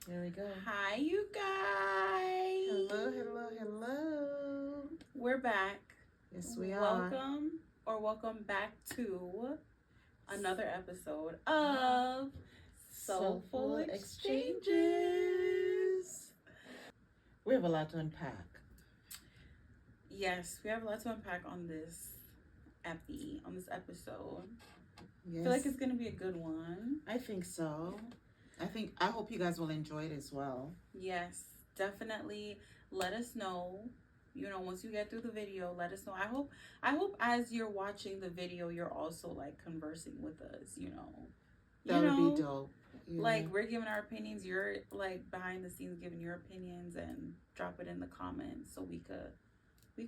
Here we go. Hi, you guys. Hello. We're back. Yes, we are. Welcome back to another episode of Soulful Exchanges. We have a lot to unpack. Yes, we have a lot to unpack on this episode. Yes. I feel like it's going to be a good one. I think so. I hope you guys will enjoy it as well. Yes, definitely. Let us know. Once you get through the video, let us know. I hope as you're watching the video, you're also like conversing with us. That would be dope. Yeah. Like we're giving our opinions. You're like behind the scenes giving your opinions, and drop it in the comments so we could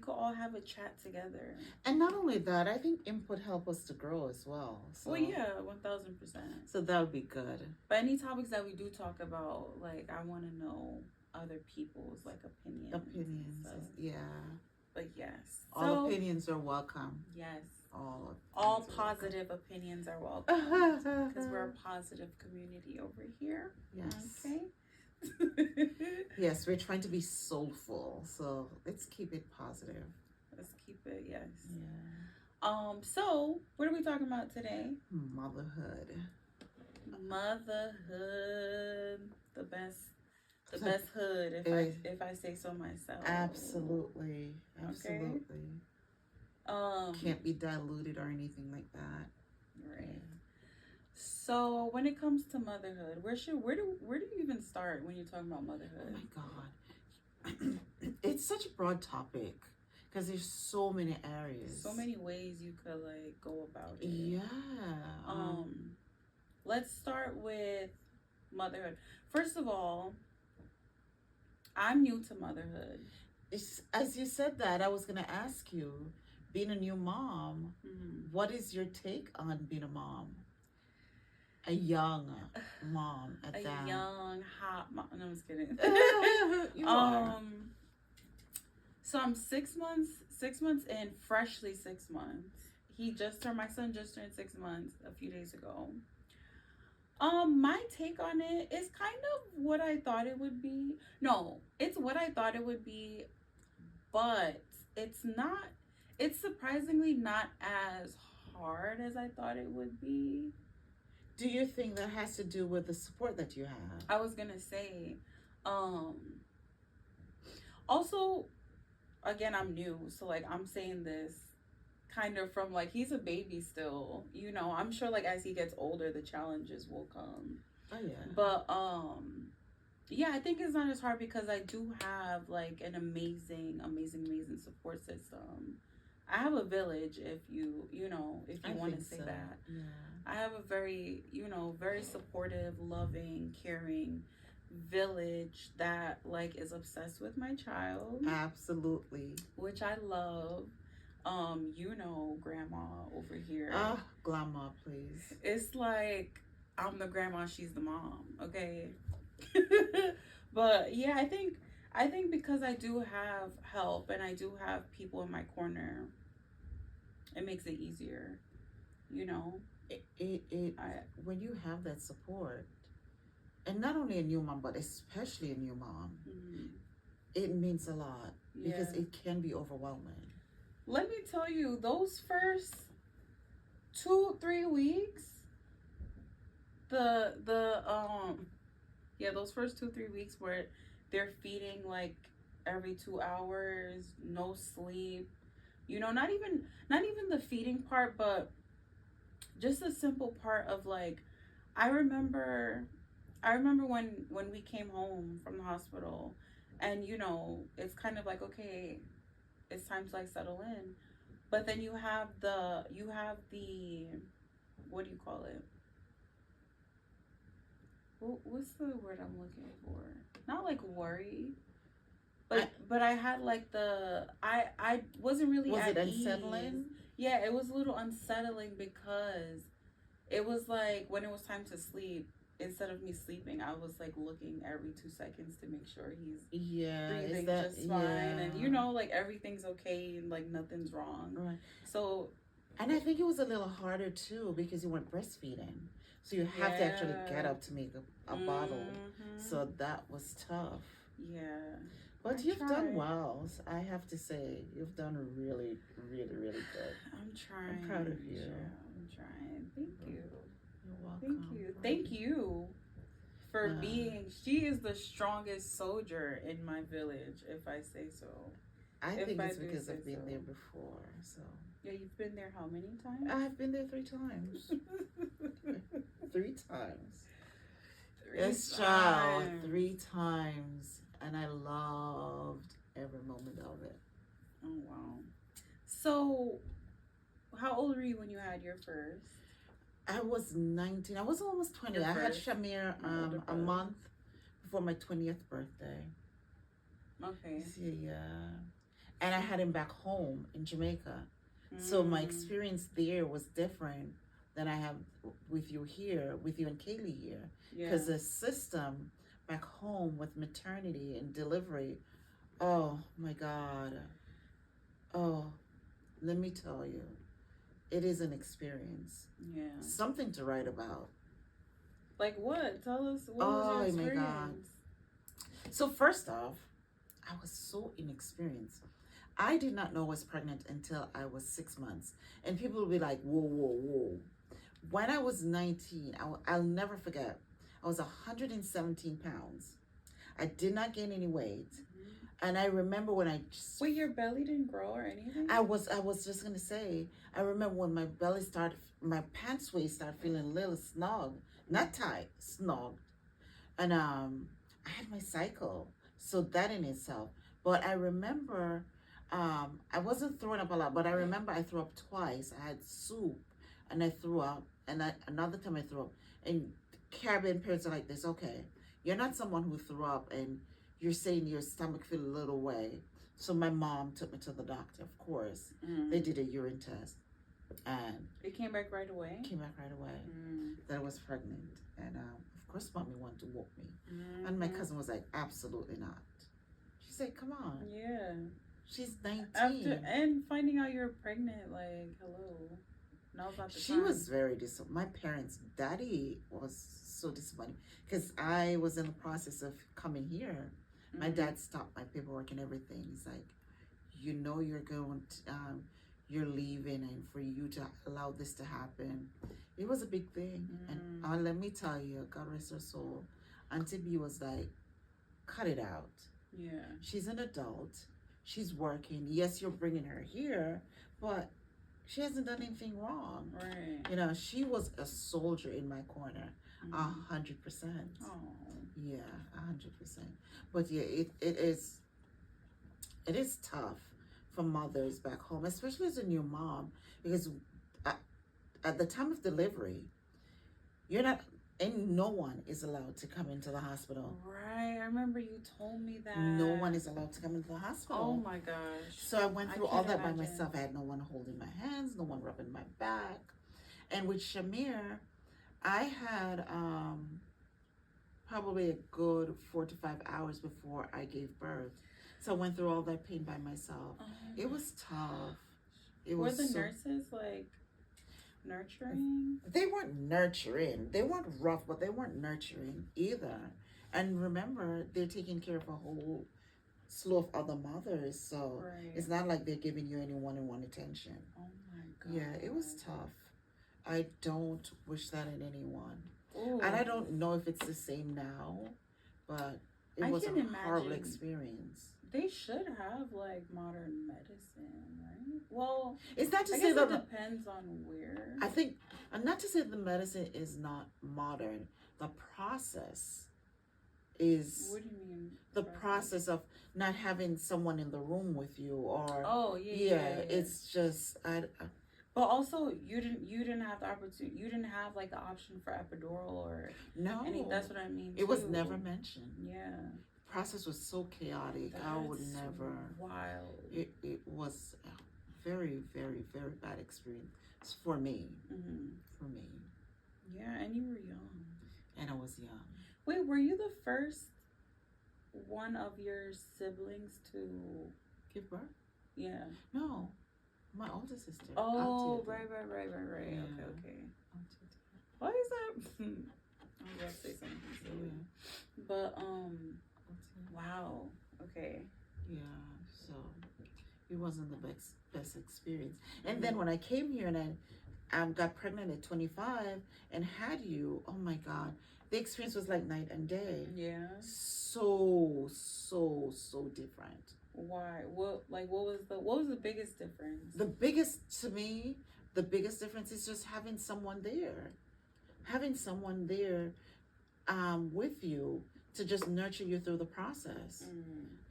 all have a chat together. And not only that, I think input help us to grow as well. So. Well, yeah, 1000%. So that would be good. But any topics that we do talk about, like I want to know other people's like opinions. Yeah. But yes, all opinions are welcome. Yes. All positive opinions are welcome because we're a positive community over here. Yes. Okay. Yes, we're trying to be soulful, so let's keep it positive. Let's keep it, yes. Yeah. So what are we talking about today? Motherhood. The best hood, if I say so myself. Absolutely. Okay. Can't be diluted or anything like that. Right. Yeah. So when it comes to motherhood, where do you even start when you're talking about motherhood? Oh my God. It's such a broad topic because there's so many areas. So many ways you could like go about it. Yeah. Let's start with motherhood. First of all, I'm new to motherhood. As you said that, I was going to ask you, being a new mom, what is your take on being a mom? A young mom at that. A young, hot mom. No, I'm just kidding. You are. So I'm 6 months in, freshly 6 months. My son just turned 6 months a few days ago. My take on it is kind of what I thought it would be. No, it's what I thought it would be, but it's surprisingly not as hard as I thought it would be. Do you think that has to do with the support that you have? I was gonna say, also, again, I'm new, so like I'm saying this kind of from like he's a baby still, I'm sure like as he gets older the challenges will come. Oh yeah. But yeah, I think it's not as hard because I do have like an amazing support system. I have a village, if you want to say so. That. Yeah. I have a very, very supportive, loving, caring village that like is obsessed with my child. Absolutely. Which I love. Grandma over here. Grandma, please. It's like I'm the grandma, she's the mom, okay? But yeah, I think because I do have help and I do have people in my corner, it makes it easier, when you have that support, and not only a new mom, but especially a new mom, it means a lot because it can be overwhelming. Let me tell you, those first 2-3 weeks, those first 2-3 weeks where they're feeding like every 2 hours, no sleep, not even the feeding part, but just the simple part of like, I remember when we came home from the hospital, and it's kind of like, okay, it's time to like settle in, but then you have the what do you call it? What's the word I'm looking for? Not like worry, but I had like I wasn't really at ease. Was it unsettling? Yeah, it was a little unsettling because it was like when it was time to sleep, instead of me sleeping, I was like looking every 2 seconds to make sure he's breathing just fine, and like everything's okay and like nothing's wrong. Right. So And I think it was a little harder too because you weren't breastfeeding. So you have to actually get up to make a bottle. So that was tough. Yeah. But you've done well. I have to say, you've done really, really, really good. I'm trying. I'm proud of you. I'm trying. Thank you. You're welcome. Thank you. Thank you for being. She is the strongest soldier in my village, if I say so. I think it's because I've been there before. So. Yeah, you've been there how many times? I've been there 3 times. 3 times. Yes, child. 3 times. And I loved every moment of it. Oh, wow. So, how old were you when you had your first? I was 19. I was almost 20. I had Shamir a month before my 20th birthday. Okay. Yeah. And I had him back home in Jamaica. So my experience there was different than I have with you here, with you and Kaylee here. Because the system back home with maternity and delivery, oh my God. Oh, let me tell you, it is an experience. Yeah. Something to write about. Like what? Tell us, what was your experience? My God. So first off, I was so inexperienced. I did not know I was pregnant until I was 6 months. And people will be like, whoa, whoa, whoa. When I was 19, I'll never forget, I was 117 pounds. I did not gain any weight. And I remember when I just... Wait, your belly didn't grow or anything? I was just going to say, I remember when my belly started, my pants waist started feeling a little snug. Not tight, snug. And I had my cycle. So that in itself. But I remember... I wasn't throwing up a lot, but I remember I threw up twice. I had soup, and I threw up, and another time I threw up. And Caribbean parents are like this, okay, you're not someone who threw up, and you're saying your stomach feel a little way. So my mom took me to the doctor, of course. They did a urine test, and... It came back right away? Came back right away, that I was pregnant. And of course, mommy wanted to whoop me. And my cousin was like, absolutely not. She said, come on. Yeah. She's 19. And finding out you're pregnant, like, hello. Now's not the time. She was very disappointed. My parents, daddy was so disappointed. Because I was in the process of coming here. My dad stopped my paperwork and everything. He's like, you know you're going to, you're leaving, and for you to allow this to happen. It was a big thing. And let me tell you, God rest her soul, Auntie B was like, cut it out. Yeah. She's an adult. She's working. Yes, you're bringing her here, but she hasn't done anything wrong. Right. You know, she was a soldier in my corner, 100%. Oh. Yeah, 100%. But yeah, it is tough for mothers back home, especially as a new mom, because at the time of delivery, no one is allowed to come into the hospital. Right, I remember you told me that. No one is allowed to come into the hospital. Oh my gosh. So I went through all that by myself. I had no one holding my hands, no one rubbing my back. And with Shamir, I had probably a good 4 to 5 hours before I gave birth. So I went through all that pain by myself. It was tough. Were the nurses like nurturing? They weren't nurturing. They weren't rough, but they weren't nurturing either. And remember, they're taking care of a whole slew of other mothers, so it's not like they're giving you any one-on-one attention. Oh my God. Yeah, it was tough. I don't wish that on anyone. Ooh. And I don't know if it's the same now, but it was a horrible experience. They should have like modern medicine, right? Well, it's not to I say guess that it depends on where. I think, not to say the medicine is not modern. The process is. What do you mean? The process of not having someone in the room with you, or yeah. It's just But also, you didn't have the opportunity. You didn't have like the option for epidural or no. That's what I mean. It was never mentioned. Yeah. Process was so chaotic. I would never. Wild. It was a very, very, very bad experience for me. For me. Yeah, and you were young. And I was young. Wait, were you the first one of your siblings to give birth? Yeah. No. My older sister. Oh, Auntie, I right. think. Okay, Yeah. okay. Auntie. Why is that? I was gonna say something silly. Yeah. But Auntie. wow. Okay. Yeah. So it wasn't the best experience. And then when I came here and I got pregnant at 25 and had you, oh my God, the experience was like night and day. Yeah. So different. Why? What was the biggest difference? The biggest, to me, the biggest difference is just having someone there. Having someone there with you to just nurture you through the process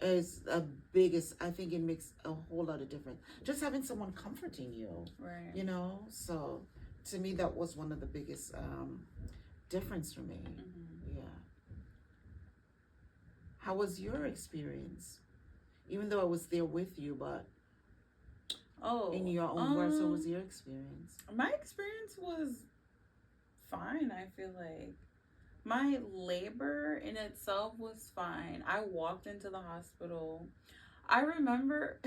is a biggest. I think it makes a whole lot of difference. Just having someone comforting you, Right. you know. So to me, that was one of the biggest difference for me. Yeah. How was your experience? Even though I was there with you, but in your own words, what was your experience? My experience was fine. I feel like my labor in itself was fine. I walked into the hospital. I remember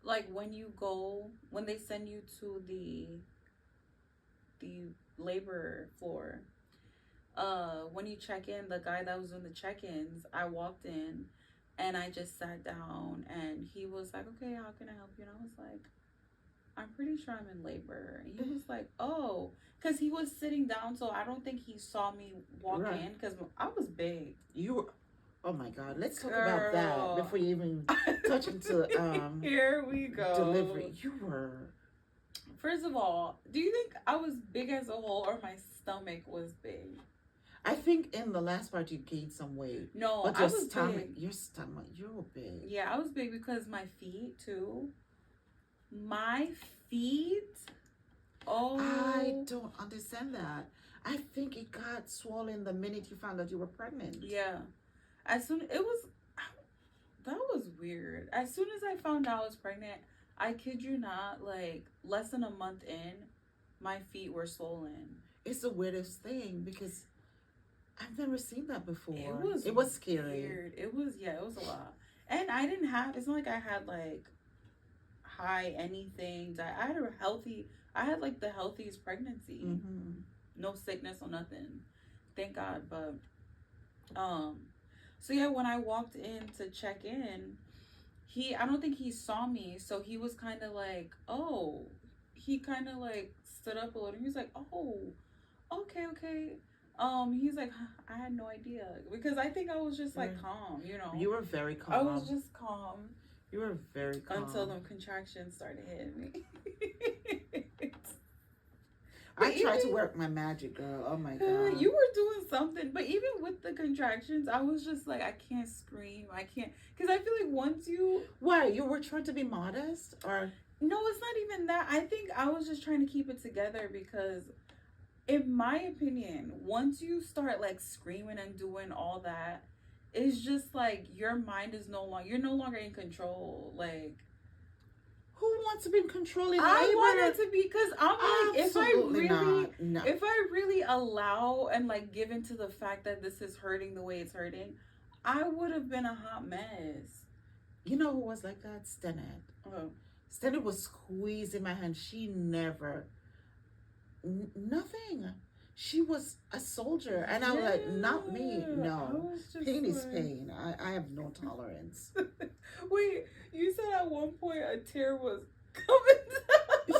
like when they send you to the labor floor, when you check in, the guy that was doing the check-ins, I walked in and I just sat down and he was like, okay, how can I help you? And I was like, I'm pretty sure I'm in labor. And he was like, oh, because he was sitting down, so I don't think he saw me walk in because I was big. You were, oh my God, let's talk about that before you even touch into here we go. Delivery. You were. First of all, do you think I was big as a whole or my stomach was big? I think in the last part you gained some weight. No, but I was big. Your stomach, you were big. Yeah, I was big because my feet too. My feet. Oh, I don't understand that. I think it got swollen the minute you found out you were pregnant. Yeah, that was weird. As soon as I found out I was pregnant, I kid you not, like less than a month in, my feet were swollen. It's the weirdest thing because I've never seen that before. It was scary. Weird. It was a lot. And I didn't have, it's not like I had like high anything. I had like the healthiest pregnancy. No sickness or nothing. Thank God. But so yeah, when I walked in to check in, I don't think he saw me, so he was kind of like, oh, he kind of like stood up a little. He was like, oh, okay. He's like, I had no idea, because I think I was just like calm, you know. You were very calm. I was just calm. You were very calm until the contractions started hitting me. I tried to work my magic, girl. Oh my God. You were doing something, but even with the contractions, I was just like, I can't scream. I can't, because I feel like once you. Why? You were trying to be modest, or? No, it's not even that. I think I was just trying to keep it together because, in my opinion, once you start like screaming and doing all that, it's just like your mind is you're no longer in control. Like, who wants to be in control in labor? I wanted to be, because I'm like, if I really allow and like give into the fact that this is hurting the way it's hurting, I would have been a hot mess. You know who was like that? Stennet. Oh. Stennet was squeezing my hand. She never, nothing. She was a soldier, and I was like, not me. No, pain is pain. I have no tolerance. Wait, you said at one point a tear was coming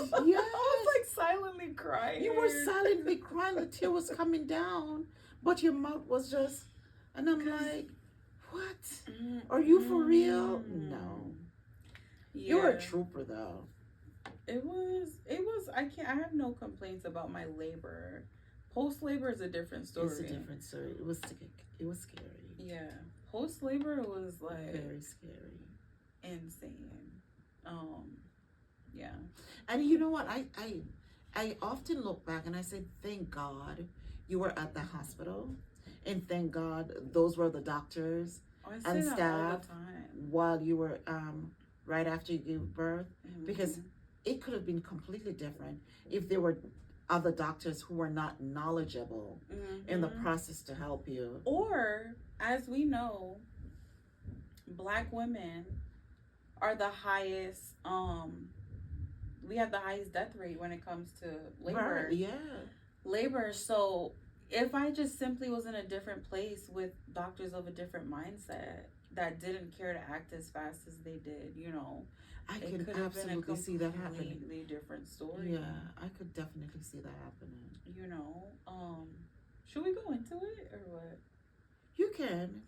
down. Yes. I was like silently crying. You were silently crying. The tear was coming down, but your mouth was just, and I'm like, what? Are you for real? No. Yeah. You're a trooper, though. It was. I have no complaints about my labor. Post labor is a different story. It's a different story. It was scary. Yeah. Post labor was like very scary. Insane. Yeah. And you know what? I often look back and I say, thank God you were at the hospital, and thank God those were the doctors and staff while you were right after you gave birth, because it could have been completely different if there were other doctors who were not knowledgeable in the process to help you. Or, as we know, Black women are the highest. We have the highest death rate when it comes to labor. Right, yeah. Labor. So if I just simply was in a different place with doctors of a different mindset that didn't care to act as fast as they did, I it can could have been a absolutely see that happening. completely different story. Yeah, I could definitely see that happening. Should we go into it or what? You can.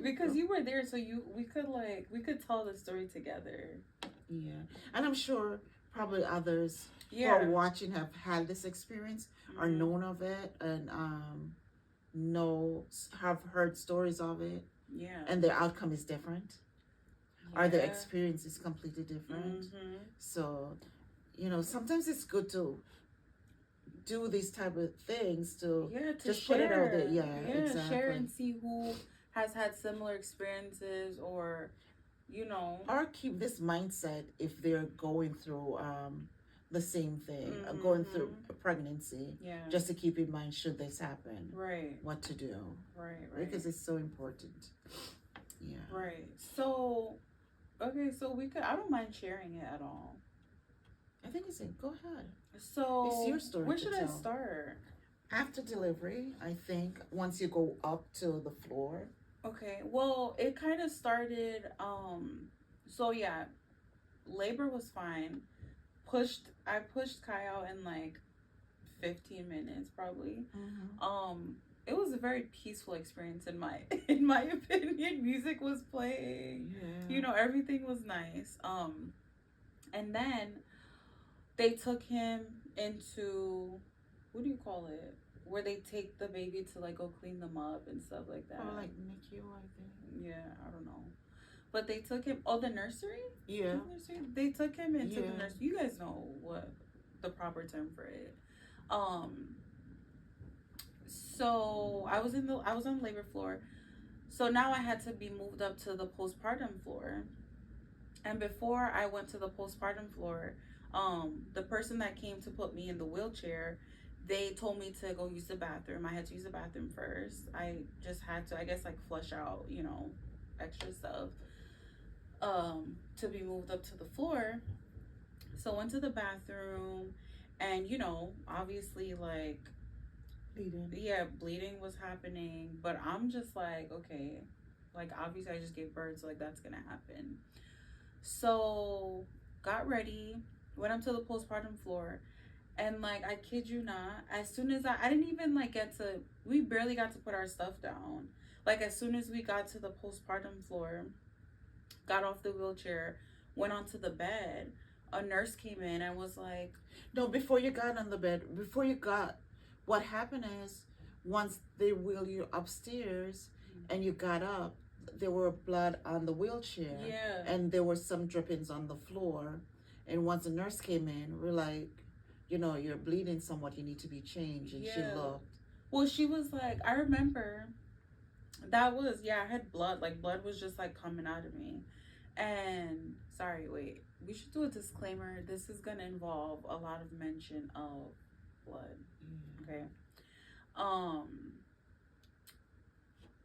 Because you were there, so we could tell the story together. Yeah, and I'm sure probably others who Yeah. are watching have had this experience, are known of it, and have heard stories of it, Yeah. and their outcome is different, or their experience is completely different. So, sometimes it's good to do these type of things to just share. put it out there. Yeah, exactly. Share and see who has had similar experiences, or or keep this mindset if they're going through the same thing, going through a pregnancy. Yeah. Just to keep in mind, should this happen, right, what to do. Right. Because it's so important. Yeah. Right. So, okay, so I don't mind sharing it at all. I think it's go ahead. So it's your story. Where should I start? After delivery, I think, once you go up to the floor. Okay, well, it kind of started, so yeah, labor was fine. I pushed Kai out in like 15 minutes probably. It was a very peaceful experience in my opinion. Music was playing. Yeah. Everything was nice. And then they took him into, what do you call it? Where they take the baby to like go clean them up and stuff like that. Oh, like NICU, I think. Yeah, I don't know. But they took him. Oh, the nursery. Yeah. The nursery? They took him into the nursery. You guys know what the proper term for it. So I was on the labor floor. So now I had to be moved up to the postpartum floor. And before I went to the postpartum floor, the person that came to put me in the wheelchair, they told me to go use the bathroom. I had to use the bathroom first. I just had to, I guess, like flush out, extra stuff, to be moved up to the floor. So went to the bathroom, and obviously, like, bleeding was happening, but I'm just like, okay, like, obviously I just gave birth, so like that's gonna happen. So got ready, went up to the postpartum floor, and like, I kid you not, as soon as I didn't even like we barely got to put our stuff down. Like, as soon as we got to the postpartum floor, got off the wheelchair, went onto the bed, a nurse came in and was like, no, before you got on the bed, what happened is, once they wheeled you upstairs and you got up, there were blood on the wheelchair. Yeah. And there were some drippings on the floor. And once the nurse came in, we're like, you're bleeding somewhat, you need to be changed. And she looked. Well, she was like, I remember I had blood. Like, blood was just like coming out of me. And sorry, wait, we should do a disclaimer. This is going to involve a lot of mention of blood. Okay.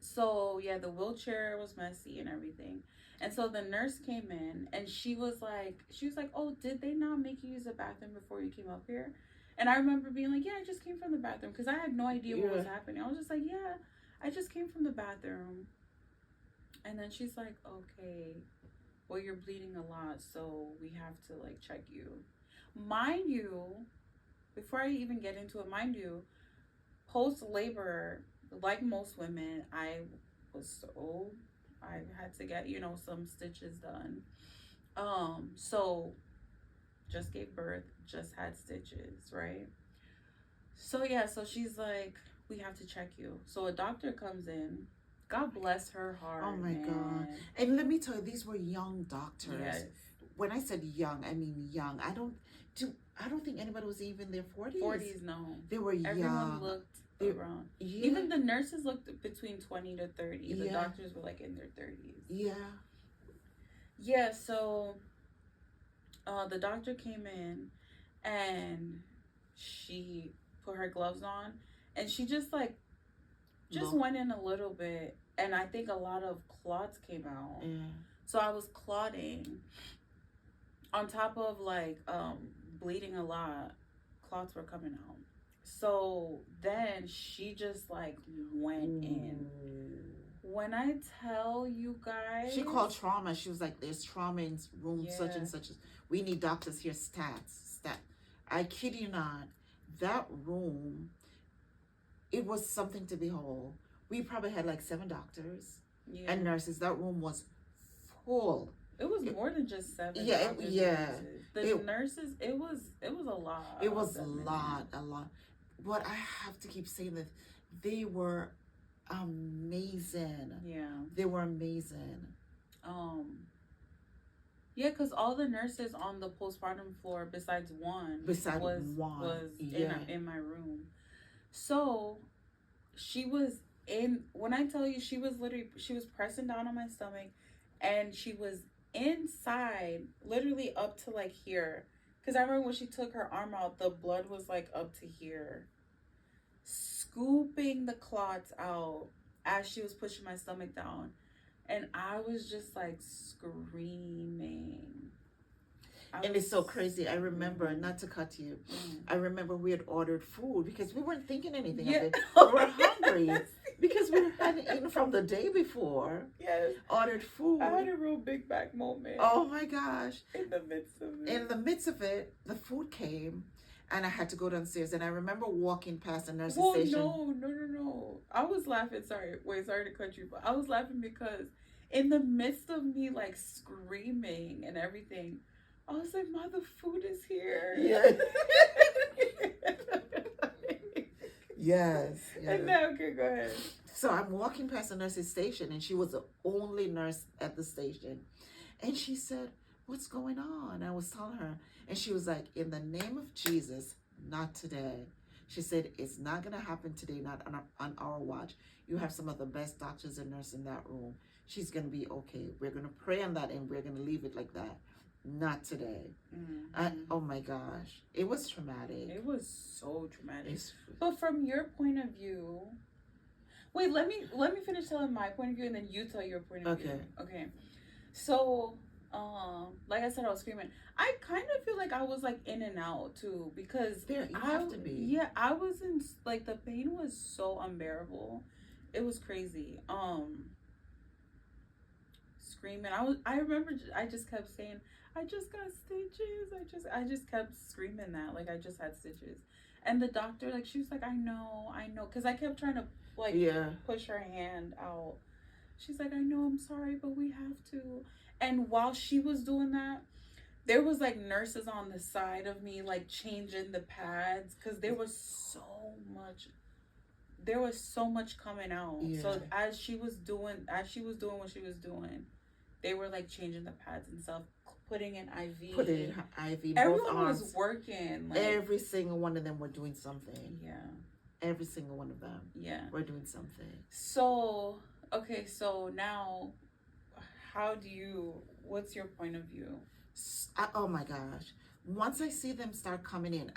So yeah, the wheelchair was messy and everything. And so the nurse came in and she was like, oh, did they not make you use the bathroom before you came up here? And I remember being like, yeah, I just came from the bathroom, because I had no idea what was happening. I was just like, yeah, I just came from the bathroom. And then she's like, okay, well, you're bleeding a lot, so we have to like check you. Mind you, before I even get into it, post labor, like most women, I had to get, some stitches done. So just gave birth, just had stitches, right? So yeah, so she's like, we have to check you. So a doctor comes in. God bless her heart. Oh my God. And let me tell you, these were young doctors. Yes. When I said young, I mean young. I don't think anybody was even in their 40s. 40s, no. They were young. Everyone looked around. Yeah. Even the nurses looked between 20 to 30. The doctors were like in their 30s. Yeah. Yeah, so the doctor came in and she put her gloves on, and she just went in a little bit, and I think a lot of clots came out. Yeah. So I was clotting on top of like bleeding a lot. Clots were coming out. So then she just like went in. When I tell you guys, she called trauma. She was like, "There's trauma in room such and such. We need doctors here." Stat. I kid you not. That room, it was something to behold. We probably had like 7 doctors and nurses. That room was full. It was more than just 7. Yeah, The nurses, it was a lot. It was a lot. But I have to keep saying that they were amazing. Yeah, they were amazing. Yeah, because all the nurses on the postpartum floor, besides one, was in my room. So she was in. When I tell you, she was pressing down on my stomach, and she was inside, literally up to like here. Because I remember when she took her arm out, the blood was like up to here, scooping the clots out as she was pushing my stomach down. And I was just like screaming. And it's so crazy. I remember, not to cut you, I remember we had ordered food because we weren't thinking anything of it. We were hungry because we hadn't eaten from the day before. Yes. Ordered food. I had a real big back moment. Oh my gosh. In the midst of it. In the midst of it, the food came and I had to go downstairs. And I remember walking past the nurse's station. No. I was laughing. Sorry to cut you, but I was laughing because in the midst of me like screaming and everything, I was like, "Ma, the food is here." Yeah. Yes. And now, okay, go ahead. So I'm walking past the nurse's station, and she was the only nurse at the station. And she said, "What's going on?" I was telling her, and she was like, "In the name of Jesus, not today." She said, "It's not going to happen today, not on our watch. You have some of the best doctors and nurses in that room. She's going to be okay. We're going to pray on that, and we're going to leave it like that. Not today." Oh my gosh. It was traumatic. It was so traumatic. But from your point of view, wait, let me finish telling my point of view and then you tell your point of view. Okay. So, like I said, I was screaming. I kind of feel like I was like in and out too because you have to be. Yeah, I was in like the pain was so unbearable. It was crazy. Screaming. I remember I just kept saying, "I just got stitches." I just kept screaming that like I just had stitches. And the doctor, like, she was like, I know, because I kept trying to like push her hand out. She's like, "I know, I'm sorry, but we have to." And while she was doing that, there was like nurses on the side of me like changing the pads because there was so much coming out. So as she was doing what she was doing, they were like changing the pads and stuff, putting in IV. Everyone was working. Like, every single one of them were doing something. Yeah. Every single one of them. Yeah. Were doing something. So, okay, so now, what's your point of view? Oh my gosh. Once I see them start coming in,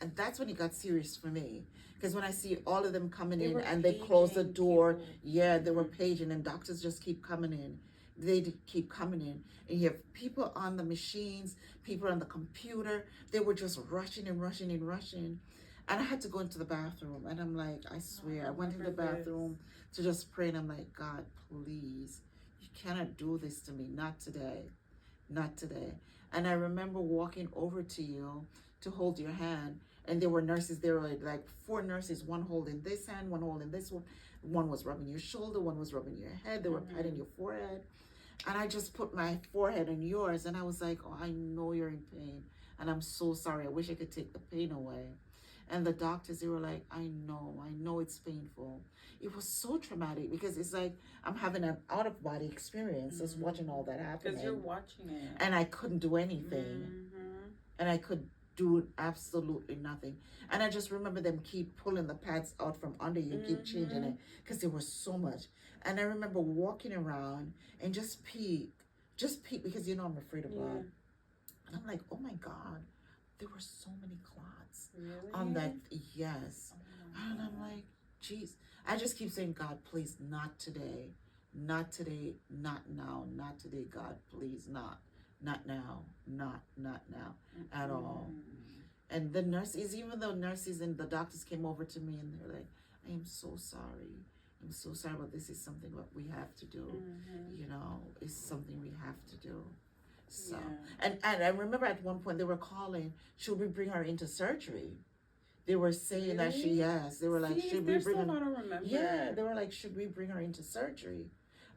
and that's when it got serious for me. Because when I see all of them coming in and they close the door, they were paging, and doctors just keep coming in. They keep coming in, and you have people on the machines, people on the computer. They were just rushing and rushing and rushing. And I had to go into the bathroom, and I'm like, I swear, I went into the bathroom to just pray, and I'm like, "God, please, you cannot do this to me. Not today. Not today." And I remember walking over to you to hold your hand, and there were nurses. There were like 4 nurses, one holding this hand, one holding this one. One was rubbing your shoulder, one was rubbing your head. They were patting your forehead. And I just put my forehead on yours, and I was like, "Oh, I know you're in pain, and I'm so sorry. I wish I could take the pain away." And the doctors, they were like, I know it's painful." It was so traumatic because it's like I'm having an out-of-body experience just watching all that happen. Because you're watching it. And I couldn't do anything. And I could do absolutely nothing. And I just remember them keep pulling the pads out from under you, keep changing it, because there was so much. And I remember walking around and just peek because I'm afraid of blood. And I'm like, oh my God, there were so many clots on that. Yes. And I'm like, jeez. I just keep saying, God, please, not today. Not today, not now, not today, God, please, not now, not now at all. And the nurses, even though nurses and the doctors came over to me and they're like, I am so sorry. I'm so sorry, but this is something that we have to do. You know, it's something we have to do. So, and I remember at one point they were calling, should we bring her into surgery? They were saying that they were like, should we bring her? Yeah, they were like, should we bring her into surgery?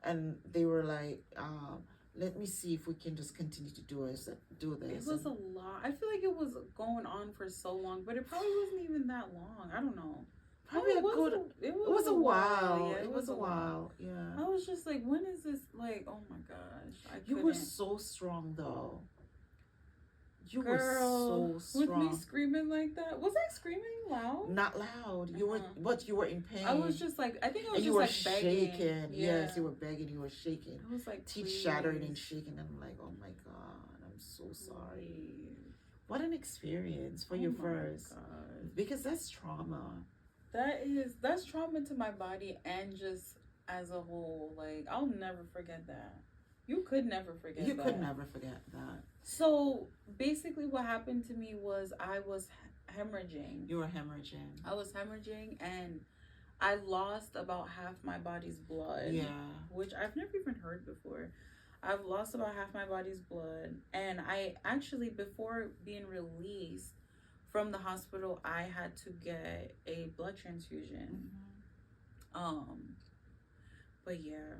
And they were like, let me see if we can just continue to do this. It was a lot. I feel like it was going on for so long, but it probably wasn't even that long. I don't know. Probably it was a while. Yeah, it was a while. Yeah. I was just like, when is this? Like, oh my gosh. You were so strong, though. You Girl, were so strong. With me screaming like that. Was I screaming loud? Not loud. You were, but you were in pain. I was just like, I think I was and just you were like shaking. begging. Yes, you were begging. You were shaking. I was like, teeth shattering and shaking. And I'm like, oh my God, I'm so sorry. What an experience for your first. God. Because that's trauma. That's trauma to my body and just as a whole. Like, I'll never forget that. You could never forget that. You could never forget that. So basically what happened to me was I was hemorrhaging. You were hemorrhaging. I was hemorrhaging and I lost about half my body's blood. Yeah. Which I've never even heard before. I've lost about half my body's blood. And I actually, before being released from the hospital, I had to get a blood transfusion. But yeah.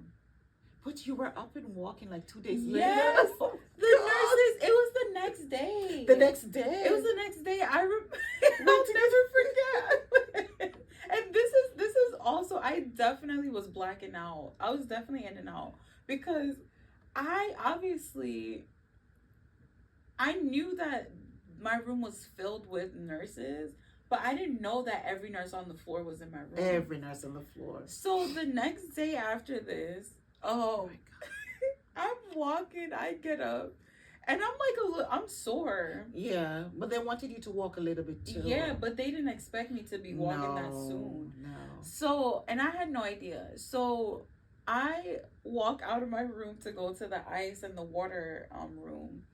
But you were up and walking like 2 days later. Yes. The nurses, it was the next day. The next day? It was the next day. I'll never forget. And this is also, I definitely was blacking out. I was definitely in and out. Because I knew that my room was filled with nurses. But I didn't know that every nurse on the floor was in my room. Every nurse on the floor. So the next day after this, oh my God. I'm walking, I get up, and I'm like, I'm sore. Yeah, but they wanted you to walk a little bit too. Yeah, but they didn't expect me to be walking that soon. No. So, and I had no idea. So I walk out of my room to go to the ice and the water room.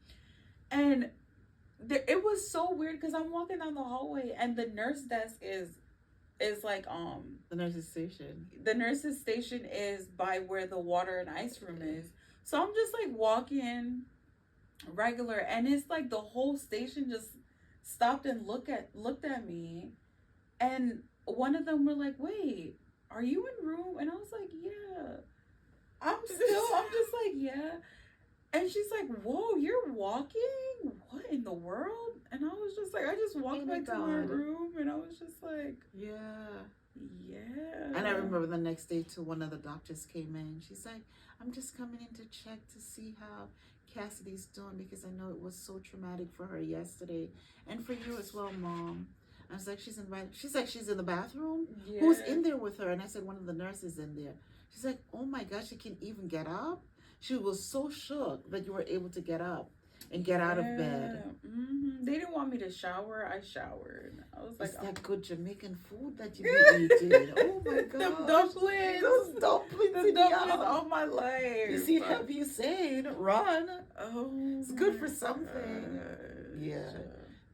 And it was so weird because I'm walking down the hallway and the nurse desk is like the nurse's station. The nurse's station is by where the water and ice room is. So I'm just like walking regular, and it's like the whole station just stopped and looked at me, and one of them were like, "Wait, are you in room?" And I was like, "Yeah." I'm just like, "Yeah." And she's like, "Whoa, you're walking? What in the world?" And I was just like, I just walked back to my room, and I was just like, yeah. And I remember the next day too, one of the doctors came in. She's like, I'm just coming in to check to see how Kassidy's doing because I know it was so traumatic for her yesterday and for you as well, Mom. I was like, she's in the bathroom? Yeah. Who's in there with her? And I said, one of the nurses in there. She's like, oh my gosh, she can even get up? She was so shook that you were able to get up and get out of bed. They didn't want me to shower. I showered. I was like, it's that good Jamaican food that you be eating. Oh my God. The dumplings. Those dumplings. The dumplings all my life. You see, have you saying, run. Oh, it's good for something. God. Yeah.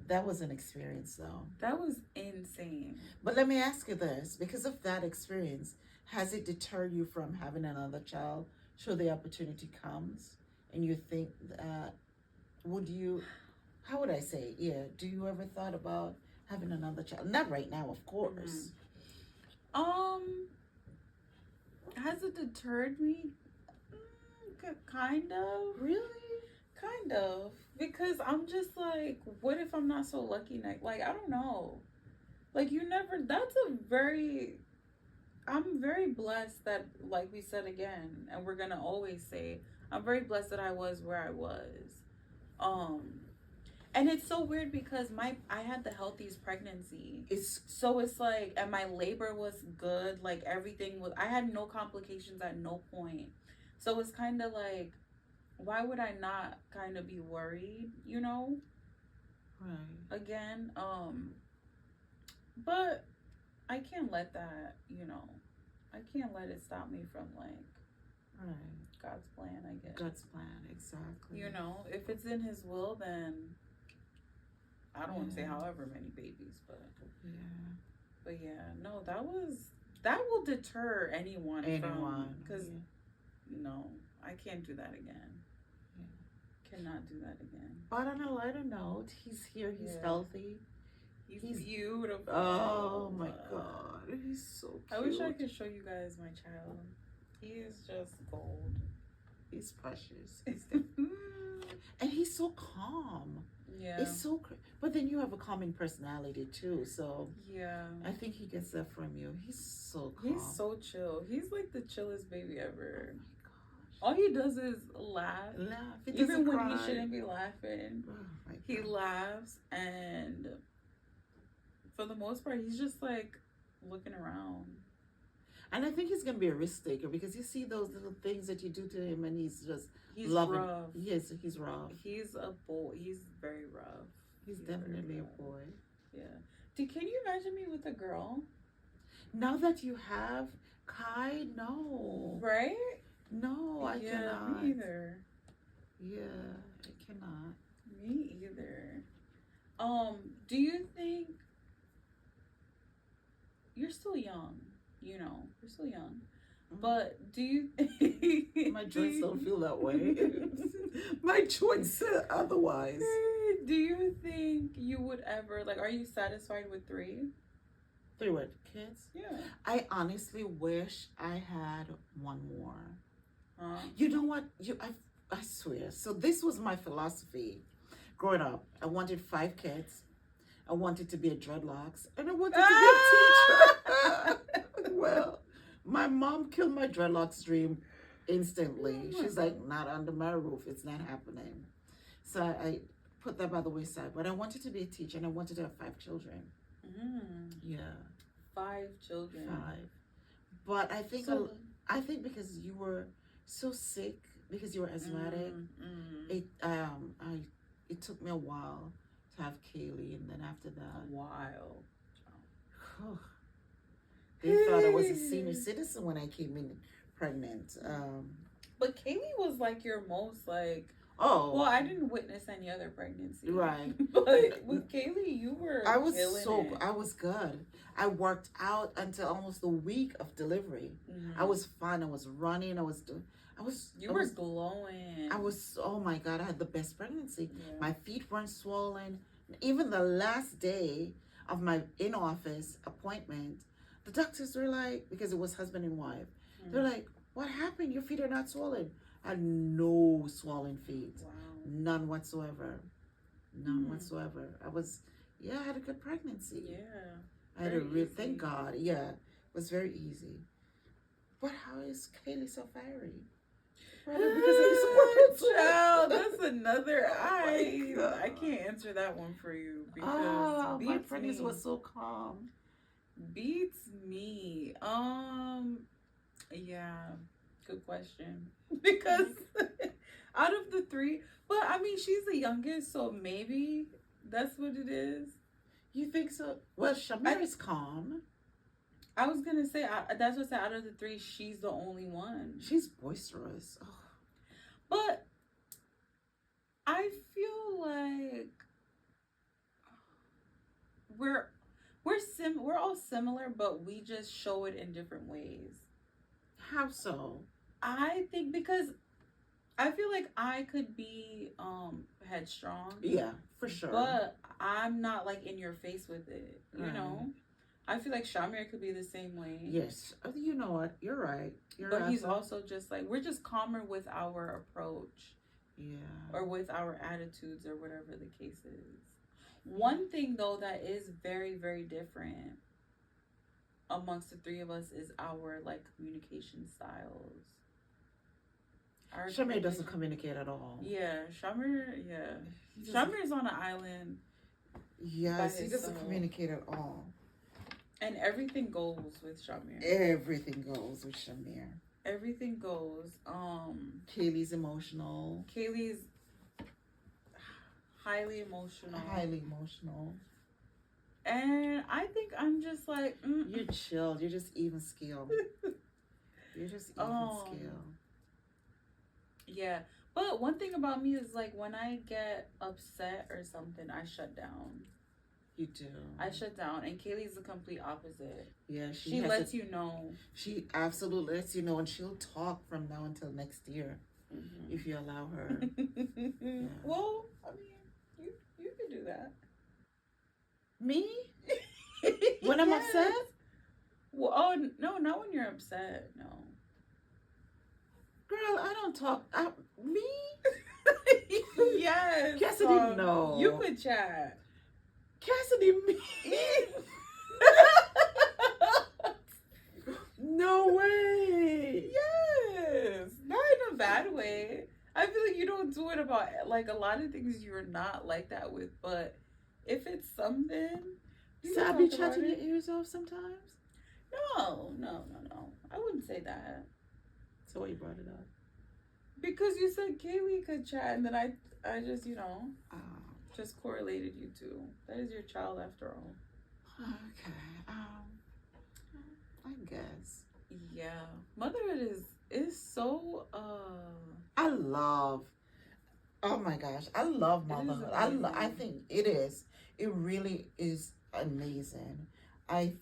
That was an experience, though. That was insane. But let me ask you this. Because of that experience, has it deterred you from having another child? Sure, the opportunity comes. And you think that, how would I say? Yeah. Do you ever thought about having another child? Not right now, of course. Has it deterred me? Kind of. Really? Kind of. Because I'm just like, what if I'm not so lucky? Like, I don't know. Like, I'm very blessed that, like we said again, and we're going to always say, I'm very blessed that I was where I was. And it's so weird because I had the healthiest pregnancy. It's like, and my labor was good. Like everything I had no complications at no point. So it's kind of like, why would I not kind of be worried, you know? Right. Again, but I can't let that, I can't let it stop me from like Right. God's plan, I guess. God's plan, exactly. If it's in His will, then I don't want to say Yeah. however many babies, Yeah. but yeah, no, that will deter anyone from, because no, I can't do that again. Yeah. Cannot do that again. But on a lighter note, he's here. He's healthy. He's beautiful. Oh my God, he's so cute. I wish I could show you guys my child. He is just gold. He's precious. And he's so calm. Yeah. It's so, but then you have a calming personality too. So yeah, I think he gets that from you. He's so calm. He's so chill. He's like the chillest baby ever. Oh my gosh. All he does is laugh. Even when he shouldn't be laughing. Oh my God. He laughs, and for the most part, he's just like looking around. And I think he's gonna be a risk taker because you see those little things that you do to him, and he's loving. Rough. Yes, he's rough. He's a boy. He's very rough. He's definitely a boy. Yeah. Can you imagine me with a girl? Now that you have Kai, no. Right? No, I cannot. Me either. Yeah, I cannot. Me either. Do you think you're still young? You're still young. But do you think my joints don't feel that way? My joints said otherwise. Do you think you would ever, like, are you satisfied with 3? 3 what, kids? Yeah. I honestly wish I had one more. Huh? You know what? I swear. So this was my philosophy. Growing up, I wanted 5 kids. I wanted to be a dreadlocks. And I wanted to be a teacher. Well, my mom killed my dreadlocks dream instantly. She's like, not under my roof. It's not happening. So I put that by the wayside. But I wanted to be a teacher, and I wanted to have 5 children. Yeah. 5 children. 5. But I think because you were so sick, because you were asthmatic, it took me a while to have Kaylee, and then after that, a while. They thought I was a senior citizen when I came in pregnant. But Kaylee was like your most like. Oh. Well, I didn't witness any other pregnancy. Right. But with Kaylee, you were. I was good. I worked out until almost the week of delivery. I was fine. I was running. You were glowing. Oh my God, I had the best pregnancy. Yeah. My feet weren't swollen. Even the last day of my in-office appointment, the doctors were like, because it was husband and wife, they're like, what happened? Your feet are not swollen. I had no swollen feet. Wow. None whatsoever. None whatsoever. I had a good pregnancy. Yeah. I had thank God. Yeah. It was very easy. But how is Kaylee so fiery? Child, that's another. I can't answer that one for you because my pregnancy was so calm. Beats me. Yeah, good question. Because out of the 3, but I mean, she's the youngest, so maybe that's what it is. You think so? Well, Shamir is calm. I was gonna say that's what I said. Out of the 3, she's the only one. She's boisterous. Oh. But I feel like we're all similar, but we just show it in different ways. How so? I think because I feel like I could be headstrong. Yeah, for sure. But I'm not like in your face with it. You know? I feel like Shamir could be the same way. Yes. You know what? You're right. But he's also just like, we're just calmer with our approach. Yeah. Or with our attitudes or whatever the case is. One thing, though, that is very, very different amongst the 3 of us is our, like, communication styles. Shamir doesn't communicate at all. Yeah. Shamir's on an island. Yes, he doesn't communicate at all. And everything goes with Shamir. Everything goes with Shamir. Everything goes. Kaylee's emotional. Kaylee's highly emotional. Highly emotional. And I think I'm just like, You're chill. You're just even scale. You're just even scale. Yeah. But one thing about me is like when I get upset or something, I shut down. You do. I shut down, and Kaylee's the complete opposite. Yeah, she lets you know. She absolutely lets you know, and she'll talk from now until next year, if you allow her. Yeah. Well, I mean, you can do that. Me? When I'm upset? Well, oh no, not when you're upset. No. Girl, I don't talk. Me? Yes. Kassidy, no. You could chat. Kassidy, me? No way. Yes. Not in a bad way. I feel like you don't do it about like a lot of things you're not like that with, but if it's something, So I be chatting your ears off sometimes? No. I wouldn't say that. So why you brought it up? Because you said Kaylee could chat, and then I just, just correlated you two. That is your child after all. Okay. I guess. Yeah. Motherhood is so Oh my gosh, I love motherhood. I think it is. It really is amazing. I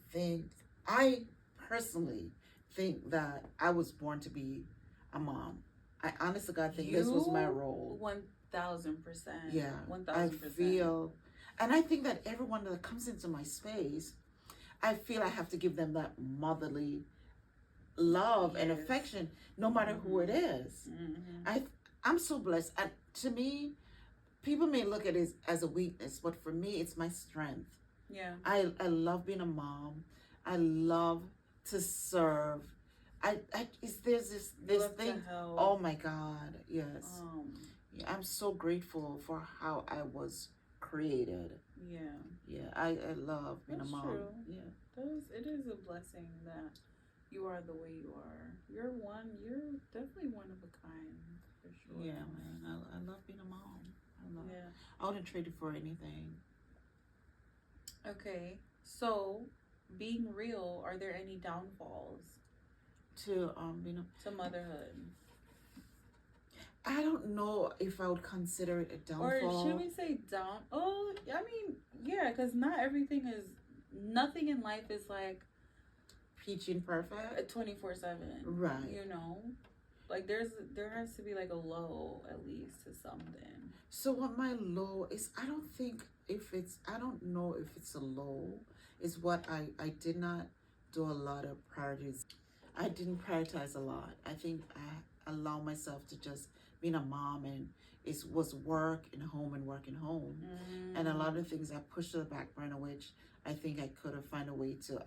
personally think that I was born to be a mom. I honestly God think this was my role. 1000%. Yeah. 1000%. I feel, and I think that everyone that comes into my space, I feel I have to give them that motherly love and affection, no matter who it is. I'm so blessed. And to me, people may look at it as a weakness, but for me, it's my strength. Yeah. I love being a mom. I love to serve. There's this thing. Oh my God, yes. I'm so grateful for how I was created. Yeah. I love being a mom. True. Yeah. It is a blessing that you are the way you are. You're definitely one of a kind, for sure. Yeah, man. I love being a mom. I wouldn't trade it for anything. Okay, so being real, are there any downfalls to motherhood? I don't know if I would consider it a downfall. Or should we say down? Oh, I mean, yeah, because nothing in life is like peachy and perfect 24/7. Right. Like there has to be like a low at least to something. So what my low is, I don't know if it's a low, is what I did not do a lot of priorities. I didn't prioritize a lot. I think I allow myself to just being a mom, and it was work and home and work and home. And a lot of things I pushed to the back burner, which I think I could have found a way to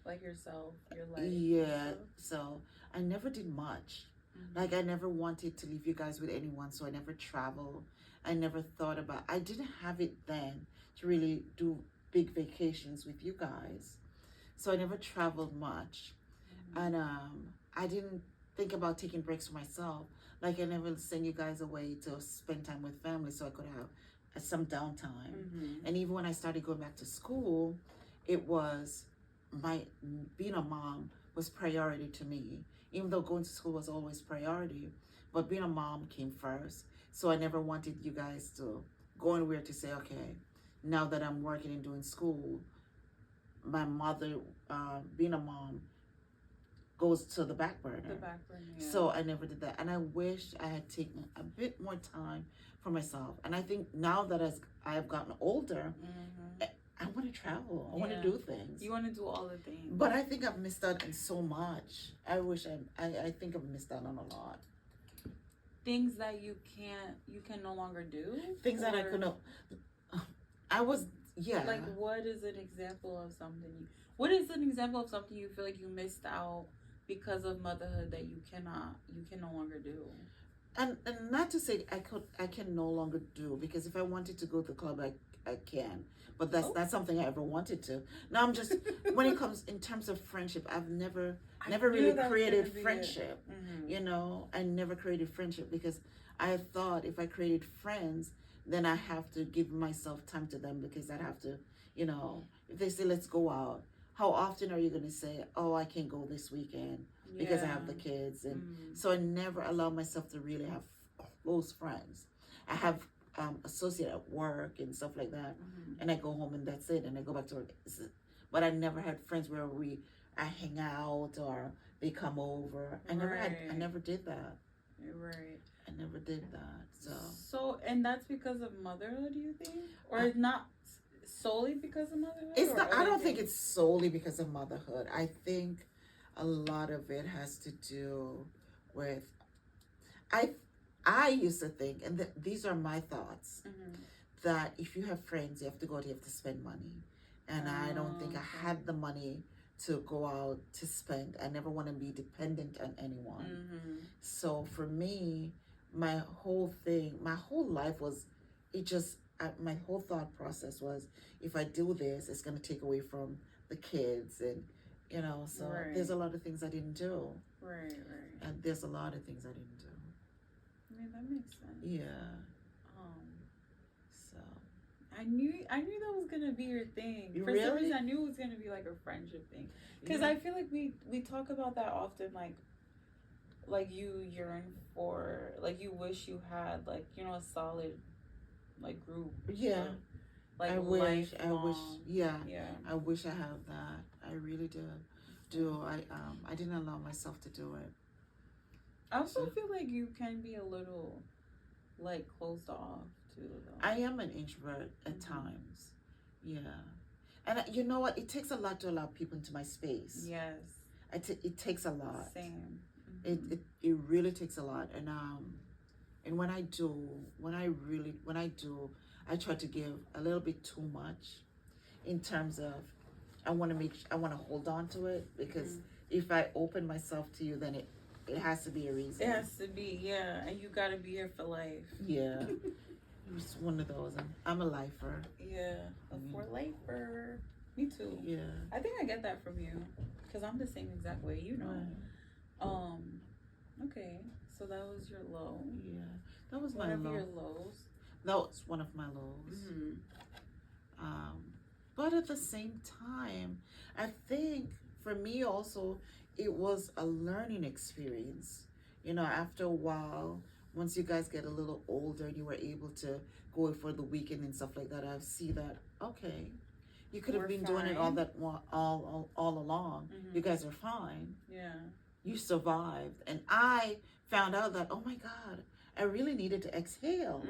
like yourself, your life. Yeah. So I never did much. Like I never wanted to leave you guys with anyone, so I never traveled. I never thought about, I didn't have it then to really do big vacations with you guys. So I never traveled much. And I didn't think about taking breaks for myself. Like I never send you guys away to spend time with family so I could have some downtime. And even when I started going back to school, it was being a mom was priority to me. Even though going to school was always priority, but being a mom came first. So I never wanted you guys to go anywhere to say, okay, now that I'm working and doing school, my mother, being a mom, goes to the back burner. Yeah. So I never did that. And I wish I had taken a bit more time for myself. And I think now that as I have gotten older, I want to travel. I want to do things. You want to do all the things. But I think I've missed out on so much. I think I've missed out on a lot. Things that you can no longer do? Things that I couldn't. Like what is an example of something you feel like you missed out because of motherhood that you can no longer do? And not to say I can no longer do, because if I wanted to go to the club, I can. But that's not something I ever wanted to. Now I'm just, when it comes in terms of friendship, I've never really created friendship. I never created friendship because I thought if I created friends, then I have to give myself time to them because I have to, you know, if they say let's go out, how often are you going to say, oh, I can't go this weekend because I have the kids? And so I never allow myself to really have close friends. I have associate at work and stuff like that, and I go home and that's it, and I go back to work. But I never had friends where I hang out or they come over. I never did that. Right. I never did that. So, and that's because of motherhood, do you think? Or it's not solely because of motherhood? It's not, I don't think it's solely because of motherhood. I think a lot of it has to do with, I used to think, and these are my thoughts, that if you have friends, you have to go out, you have to spend money. And I don't think I had the money to go out to spend. I never want to be dependent on anyone. So for me, my whole life was, my whole thought process was, if I do this, it's going to take away from the kids. And, you know, so there's a lot of things I didn't do. Right. And there's a lot of things I didn't do. I mean, that makes sense. Yeah. So. I knew that was gonna be your thing. For some reason, I knew it was gonna be like a friendship thing. Because I feel like we talk about that often. Like you yearn for, like you wish you had, like, you know, a solid, like, group. Yeah. Or, like, I wish. Yeah. Yeah. I wish I had that. I really do. I didn't allow myself to do it. I also feel like you can be a little, like, closed off too, though. I am an introvert at times. Yeah. And you know what? It takes a lot to allow people into my space. Yes. It takes a lot. Same. It really takes a lot. And when I do, I try to give a little bit too much in terms of, I want to hold on to it, because if I open myself to you, then it has to be a reason. It has to be, yeah. And you got to be here for life. Yeah. It's one of those. I'm a lifer. Yeah. A for lifer. Me too. Yeah. I think I get that from you, because I'm the same exact way, you know. Right. Okay. So that was your low. Yeah. That was my low. One of your lows. That was one of my lows. But at the same time, I think for me also, it was a learning experience. You know, after a while, once you guys get a little older and you were able to go for the weekend and stuff like that, I see that, okay, you could have been doing it all along. You guys are fine. Yeah. You survived. And I found out that, oh my God, I really needed to exhale.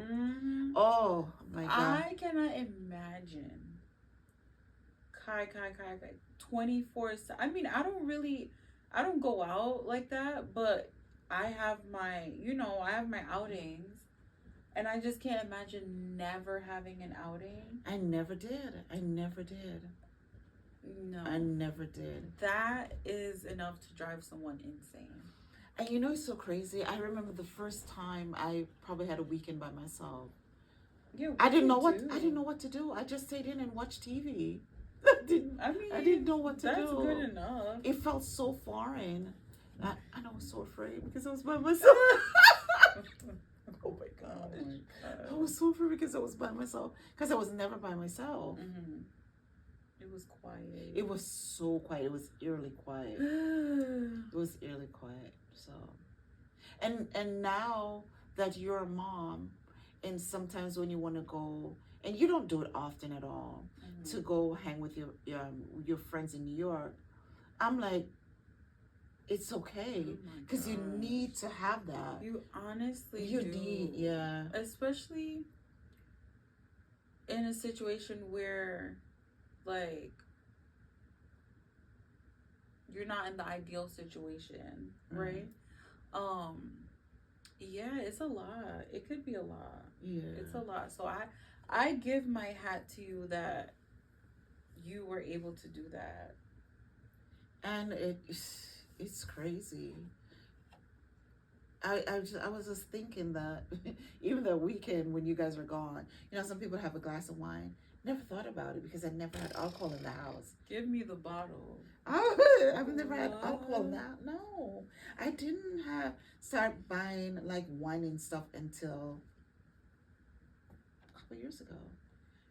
Oh my God. I cannot imagine. 24/7. I mean, I don't go out like that, but I have my outings, and I just can't imagine never having an outing. I never did. No. I never did. That is enough to drive someone insane. And you know, it's so crazy. I remember the first time I probably had a weekend by myself. Yeah, I didn't know what to do. I just stayed in and watched TV. I didn't know what to do. That's good enough. It felt so foreign. And I was so afraid because I was by myself. Oh my God. I was so afraid because I was by myself. Because I was never by myself. It was quiet. It was so quiet. It was eerily quiet. It was eerily quiet. So, and now that you're a mom, and sometimes when you want to go, and you don't do it often at all, to go hang with your friends in New York, I'm like, it's okay, because you need to have that. You honestly you do. Need, yeah. Especially in a situation where, like, you're not in the ideal situation, right? Yeah, it's a lot. It could be a lot. Yeah, it's a lot. So I give my hat to you that you were able to do that. And it's crazy. I was just thinking that even that weekend when you guys were gone, you know, some people have a glass of wine. Never thought about it because I never had alcohol in the house. Give me the bottle. I've never had alcohol now. No, I didn't start buying like wine and stuff until couple of years ago.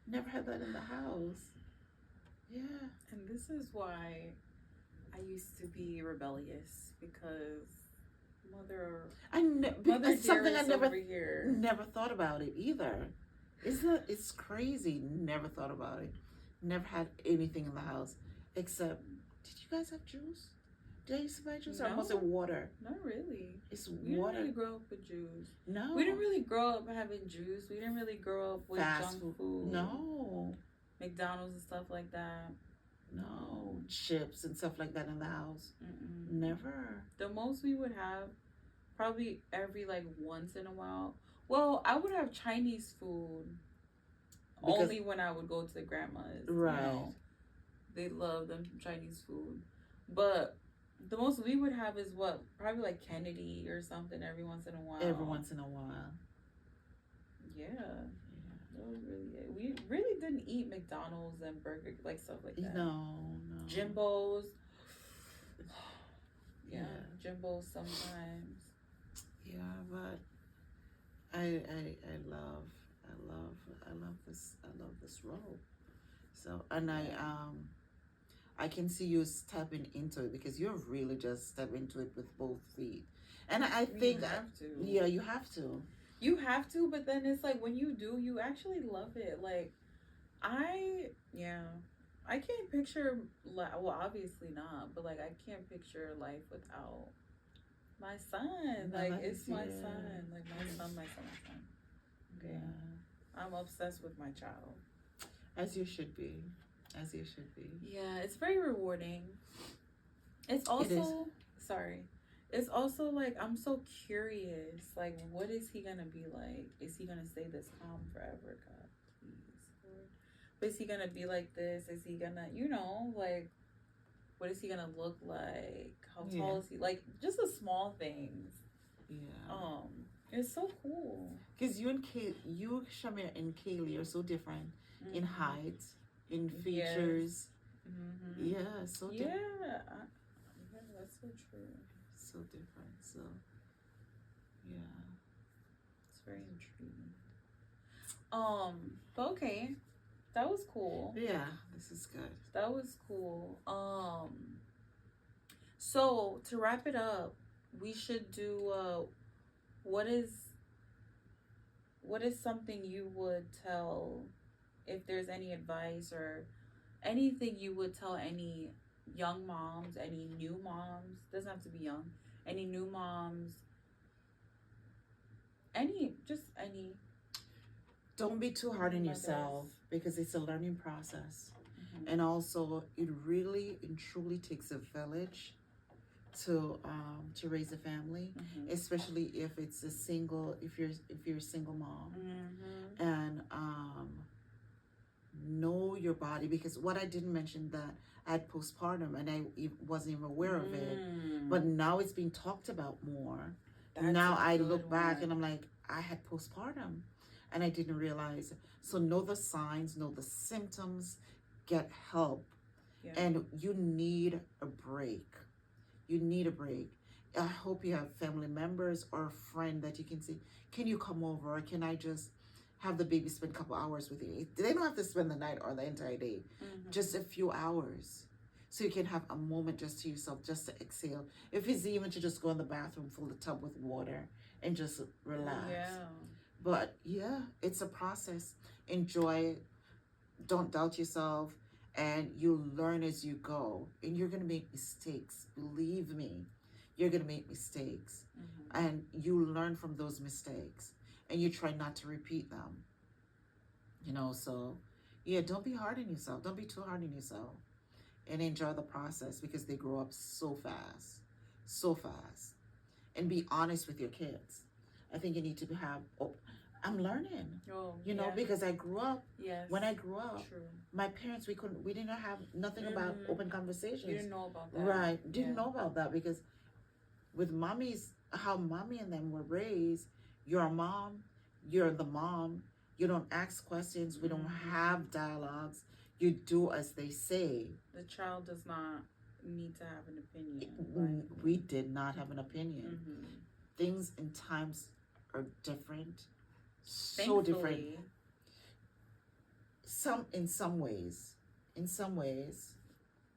Never had that in the house. Yeah. And this is why I used to be rebellious, because mother It's something I dearest never over here. never thought about it either. It's crazy. Never thought about it. Never had anything in the house except. Did you guys have juice? Did I used to buy juice, or was it water? Not really. It's We water. didn't really grow up with juice. No. We didn't really grow up having juice. We didn't really grow up with Fast junk food. No. McDonald's and stuff like that. No. Chips and stuff like that in the house. Mm-mm. Never. The most we would have, probably every like once in a while. Well, I would have Chinese food Because- only when I would go to grandma's. Right. You know, they love them Chinese food. But the most we would have is what? Probably like Kennedy or something every once in a while. Every once in a while. Yeah. That was really it. We really didn't eat McDonald's and burger, like stuff like that. No. Jimbo's. Yeah, Yeah. Jimbo's sometimes. Yeah, but I love this role. So, and I can see you stepping into it, because you're really just stepping into it with both feet. And I think You have to. Yeah, you have to. You have to, but then it's like when you do, you actually love it. Like, I can't picture, well, obviously not, but like, I can't picture life without my son. Like, it's my son. Like, my son. Okay. Yeah. I'm obsessed with my child. As you should be. Yeah, it's very rewarding. It's also, it's also like, I'm so curious. Like, what is he gonna be like? Is he gonna stay this calm forever? God, please, Lord. But is he gonna be like this? Is he gonna, like, what is he gonna look like? How tall is he? Like, just the small things. Yeah. It's so cool. Because you, Shamir, and Kaylee are so different in height, in features. Yes. Mm-hmm. Yeah, so different. Yeah, that's so true. So different. So, yeah. It's very intriguing. But okay. That was cool. Yeah, this is good. That was cool. So to wrap it up, we should do what is something you would tell, if there's any advice or anything you would tell any young moms, any new moms, doesn't have to be young, any new moms, any. Don't be too hard on Mothers. yourself, because it's a learning process. Mm-hmm. And also, it really and truly takes a village to raise a family, Mm-hmm. especially if it's a single single mom. Mm-hmm. And know your body, because what I didn't mention, that I had postpartum and I wasn't even aware of it, but now it's being talked about more. Now I look back and I'm like, I had postpartum and I didn't realize. So know the signs, know the symptoms, get help. Yeah. And you need a break. I hope you have family members or a friend that you can say, can you come over, or can I just have the baby spend a couple hours with you? They don't have to spend the night or the entire day, Mm-hmm. just a few hours. So you can have a moment just to yourself, just to exhale. If it's even to just go in the bathroom, fill the tub with water and just relax. Yeah. But yeah, it's a process. Enjoy it. Don't doubt yourself. And you learn as you go. And you're going to make mistakes. Believe me, you're going to make mistakes. Mm-hmm. And you learn from those mistakes. And you try not to repeat them. So yeah, don't be hard on yourself. Don't be too hard on yourself. And enjoy the process, because they grow up so fast. So fast. And be honest with your kids. I think you need to have, I'm learning. Because I grew up. Yes. When I grew up, True. my parents, we didn't have nothing about open conversations. You didn't know about that. Right. Didn't know about that, because with how mommy and them were raised, you're a mom, you're the mom, you don't ask questions, we don't have dialogues, you do as they say. The child does not need to have an opinion. We did not have an opinion. Mm-hmm. Things and times are different. So Thankfully. different. in some ways. In some ways.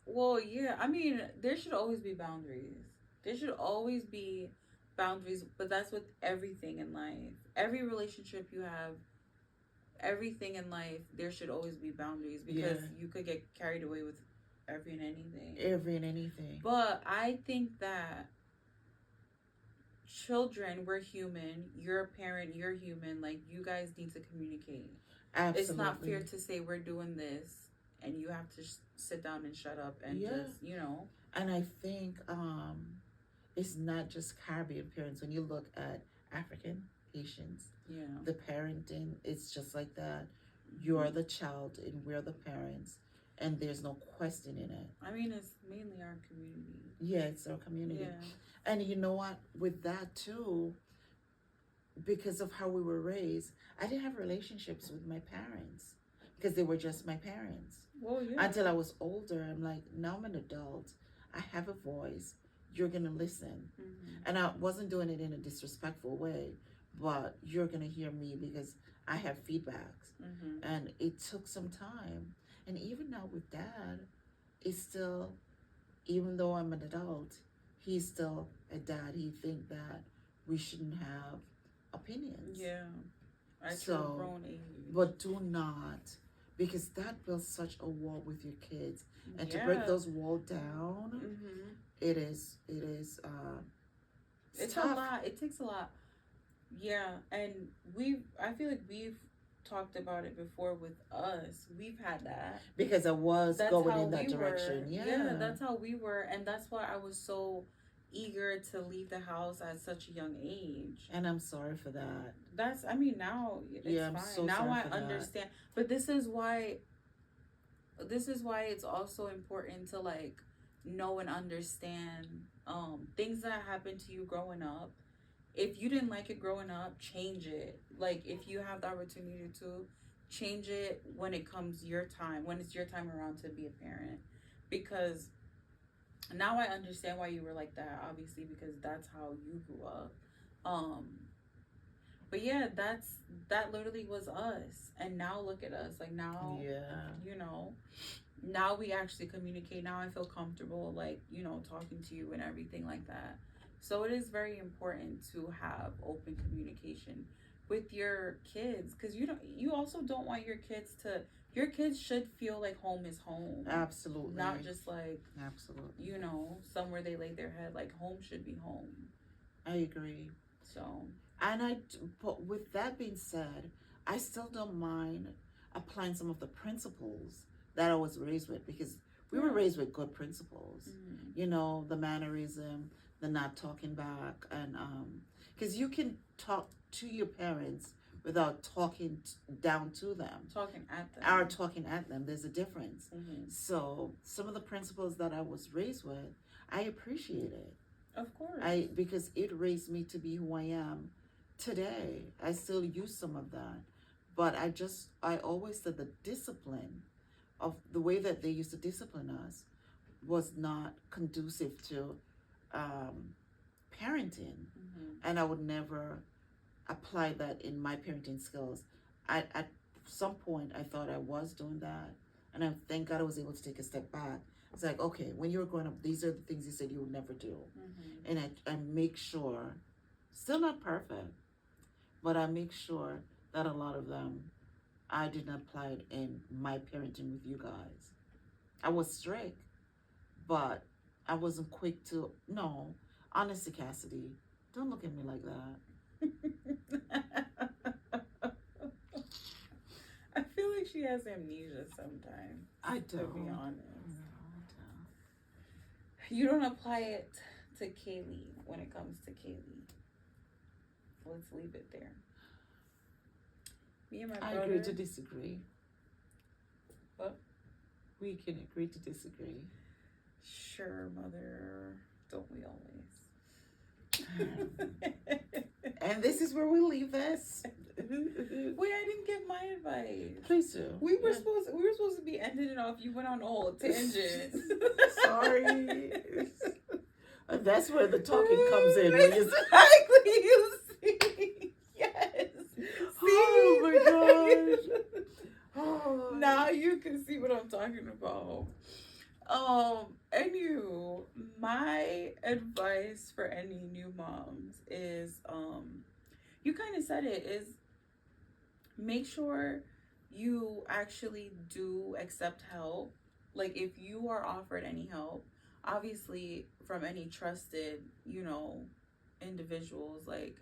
Well, yeah. I mean, there should always be boundaries. There should always be boundaries, but that's with everything in life. Every relationship you have, everything in life, there should always be boundaries because you could get carried away with every and anything. Every and anything. But I think that children, we're human. You're a parent, you're human. Like, you guys need to communicate. Absolutely. It's not fair to say we're doing this and you have to sit down and shut up and just, And I think it's not just Caribbean parents. When you look at African, Haitians, the parenting, it's just like that. You're the child and we're the parents, and there's no question in it. I mean, it's mainly our community. Yeah, it's our community. Yeah. And you know what? With that too, because of how we were raised, I didn't have relationships with my parents because they were just my parents. Well, yeah. Until I was older, I'm like, now I'm an adult. I have a voice. You're going to listen. Mm-hmm. And I wasn't doing it in a disrespectful way, but you're going to hear me because I have feedbacks. Mm-hmm. And it took some time. And even now with Dad, it's still, even though I'm an adult, he's still a dad. He think that we shouldn't have opinions. Yeah. At your grown age. But do not, because that builds such a wall with your kids. And to break those walls down, mm-hmm. it is it's tough. a lot. It takes a lot. Yeah, and I feel like we've talked about it before with us. We've had that. Because I was going in that direction. Yeah, that's how we were. And that's why I was so eager to leave the house at such a young age. And I'm sorry for that. Now it's I'm fine. so now sorry I for understand. That. But this is why it's also important to like know and understand things that happened to you growing up. If you didn't like it growing up, change it. Like, if you have the opportunity to, change it when it comes your time, when it's your time around to be a parent. Because now I understand why you were like that, obviously, because that's how you grew up. But yeah, that literally was us. And now look at us. Like, now, now we actually communicate. Now I feel comfortable, like, talking to you and everything like that. So it is very important to have open communication with your kids, because you also don't want your kids should feel like home is home. Absolutely. Not just like, absolutely, somewhere they lay their head. Like, home should be home. I agree. So, but with that being said, I still don't mind applying some of the principles that I was raised with, because we were raised with good principles. Mm-hmm. The mannerism, the not talking back, and because you can talk to your parents without talking down to them. Talking at them. Or talking at them. There's a difference. Mm-hmm. So some of the principles that I was raised with, I appreciate it. Of course. Because it raised me to be who I am today. I still use some of that. But I always said the discipline of the way that they used to discipline us was not conducive to parenting. Mm-hmm. And I would never apply that in my parenting skills. At some point, I thought I was doing that. And I thank God I was able to take a step back. It's like, okay, when you were growing up, these are the things you said you would never do. Mm-hmm. And I make sure, still not perfect, but I make sure that a lot of them, I didn't apply it in my parenting with you guys. I was strict, but I wasn't quick to, no, honestly, Kassidy, don't look at me like that. I feel like she has amnesia sometimes. I do. To be honest. You don't apply it to Kaylee when it comes to Kaylee. Let's leave it there. Me and my brother. I agree to disagree. What? We can agree to disagree. Sure, mother. Don't we always? And this is where we leave this. Wait, I didn't give my advice. Please do. We were supposed to be ending it off. You went on a whole tangent. Sorry. And that's where the talking comes in. Exactly. You see. Yes. See? Oh my gosh. Oh, Now you can see what I'm talking about. Anywho, my advice for any new moms is, you kind of said it, is make sure you actually do accept help. Like, if you are offered any help, obviously from any trusted, individuals, like,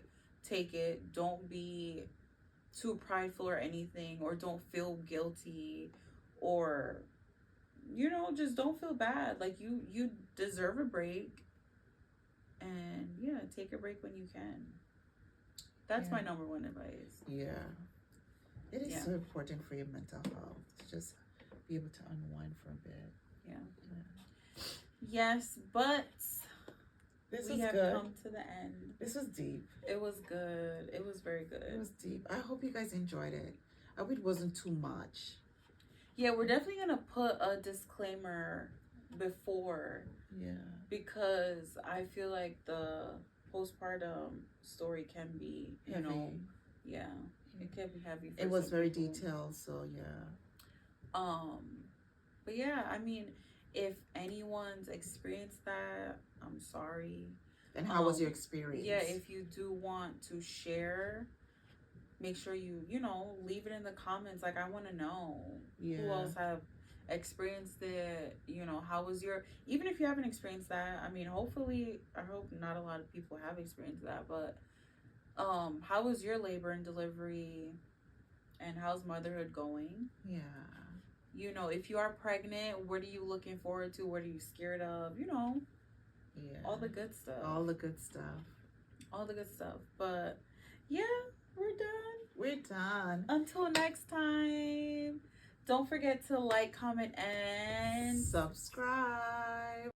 take it. Don't be too prideful or anything, or don't feel guilty, or just don't feel bad. Like, you deserve a break, and yeah, take a break when you can. That's my number one advice. Yeah. It is so important for your mental health to just be able to unwind for a bit. Yeah. Yes, but we have come to the end. This was deep. It was good. It was very good. It was deep. I hope you guys enjoyed it. I hope it wasn't too much. Yeah, we're definitely going to put a disclaimer before. Yeah. Because I feel like the postpartum story can be, heavy. Yeah. It can be heavy for it was very people. detailed, so yeah. But yeah, I mean, if anyone's experienced that, I'm sorry. And how was your experience? Yeah, if you do want to share, make sure you leave it in the comments. Like, I want to know who else have experienced it. How was your, even if you haven't experienced that, I mean, hopefully, I hope not a lot of people have experienced that, but how was your labor and delivery, and how's motherhood going? Yeah. If you are pregnant, what are you looking forward to? What are you scared of? Yeah. All the good stuff. All the good stuff. All the good stuff. But yeah, we're done. We're done. Until next time, don't forget to like, comment, and subscribe.